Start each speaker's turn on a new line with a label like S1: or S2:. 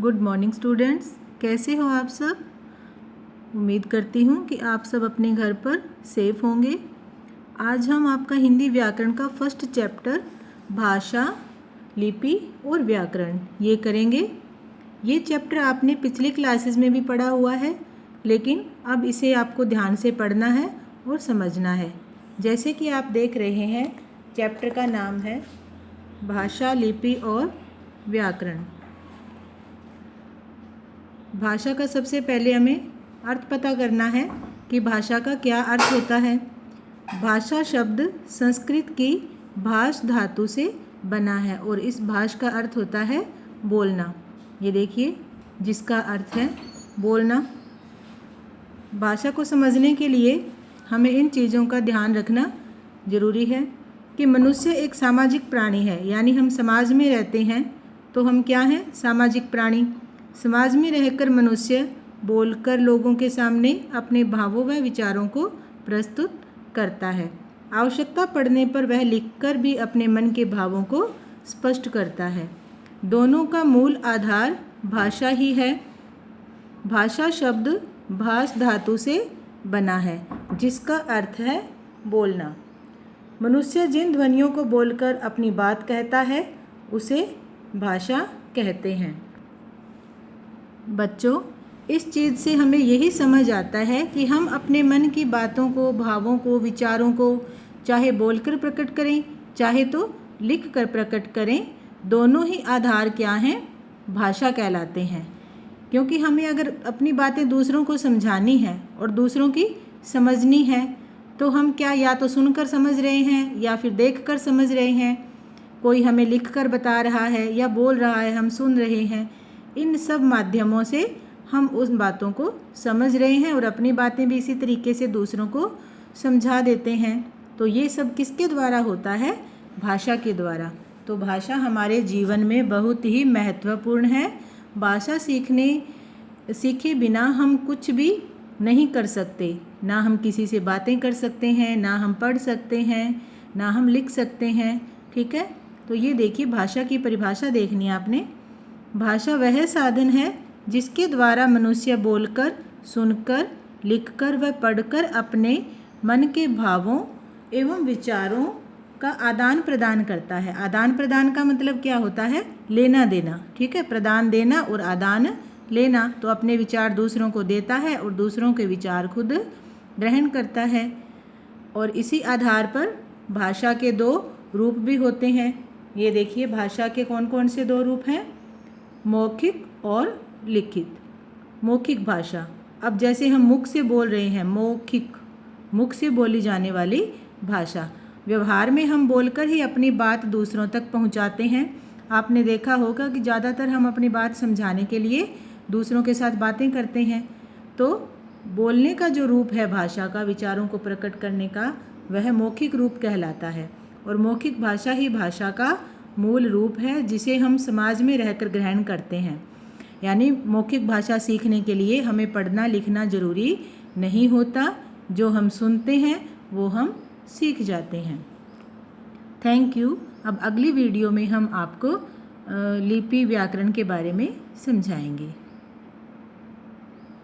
S1: Good morning students, कैसे हो आप सब। उम्मीद करती हूँ कि आप सब अपने घर पर सेफ होंगे। आज हम आपका हिंदी व्याकरण का फर्स्ट चैप्टर भाषा, लिपि और व्याकरण ये करेंगे। ये चैप्टर आपने पिछली क्लासेस में भी पढ़ा हुआ है, लेकिन अब इसे आपको ध्यान से पढ़ना है और समझना है। जैसे कि आप देख रहे हैं, चैप्टर का नाम है भाषा, लिपि और व्याकरण। भाषा का सबसे पहले हमें अर्थ पता करना है कि भाषा का क्या अर्थ होता है। भाषा शब्द संस्कृत की भाष धातु से बना है और इस भाष का अर्थ होता है बोलना। ये देखिए, जिसका अर्थ है बोलना। भाषा को समझने के लिए हमें इन चीज़ों का ध्यान रखना ज़रूरी है कि मनुष्य एक सामाजिक प्राणी है, यानी हम समाज में रहते हैं तो हम क्या हैं, सामाजिक प्राणी। समाज में रहकर मनुष्य बोलकर लोगों के सामने अपने भावों व विचारों को प्रस्तुत करता है। आवश्यकता पड़ने पर वह लिखकर भी अपने मन के भावों को स्पष्ट करता है। दोनों का मूल आधार भाषा ही है। भाषा शब्द भाष धातु से बना है, जिसका अर्थ है बोलना। मनुष्य जिन ध्वनियों को बोलकर अपनी बात कहता है उसे भाषा कहते हैं। बच्चों, इस चीज़ से हमें यही समझ आता है कि हम अपने मन की बातों को, भावों को, विचारों को चाहे बोलकर प्रकट करें चाहे तो लिख कर प्रकट करें, दोनों ही आधार क्या हैं, भाषा कहलाते हैं। क्योंकि हमें अगर अपनी बातें दूसरों को समझानी है और दूसरों की समझनी है तो हम क्या या तो सुनकर समझ रहे हैं या फिर देखकर समझ रहे हैं। कोई हमें लिखकर बता रहा है या बोल रहा है, हम सुन रहे हैं। इन सब माध्यमों से हम उन बातों को समझ रहे हैं और अपनी बातें भी इसी तरीके से दूसरों को समझा देते हैं। तो ये सब किसके द्वारा होता है, भाषा के द्वारा। तो भाषा हमारे जीवन में बहुत ही महत्वपूर्ण है। भाषा सीखे बिना हम कुछ भी नहीं कर सकते। ना हम किसी से बातें कर सकते हैं, ना हम पढ़ सकते हैं, ना हम लिख सकते हैं। ठीक है, तो ये देखिए, भाषा की परिभाषा देखनी है आपने। भाषा वह साधन है जिसके द्वारा मनुष्य बोलकर, सुनकर, लिखकर व पढ़कर अपने मन के भावों एवं विचारों का आदान प्रदान करता है। आदान प्रदान का मतलब क्या होता है, लेना देना। ठीक है, प्रदान देना और आदान लेना। तो अपने विचार दूसरों को देता है और दूसरों के विचार खुद ग्रहण करता है। और इसी आधार पर भाषा के दो रूप भी होते हैं। ये देखिए, भाषा के कौन कौन से दो रूप हैं, मौखिक और लिखित। मौखिक भाषा, अब जैसे हम मुख से बोल रहे हैं, मौखिक, मुख से बोली जाने वाली भाषा। व्यवहार में हम बोलकर ही अपनी बात दूसरों तक पहुंचाते हैं। आपने देखा होगा कि ज़्यादातर हम अपनी बात समझाने के लिए दूसरों के साथ बातें करते हैं। तो बोलने का जो रूप है भाषा का, विचारों को प्रकट करने का, वह मौखिक रूप कहलाता है। और मौखिक भाषा ही भाषा का मूल रूप है, जिसे हम समाज में रहकर ग्रहण करते हैं। यानी मौखिक भाषा सीखने के लिए हमें पढ़ना लिखना ज़रूरी नहीं होता। जो हम सुनते हैं वो हम सीख जाते हैं। Thank you. अब अगली वीडियो में हम आपको लिपि व्याकरण के बारे में समझाएंगे।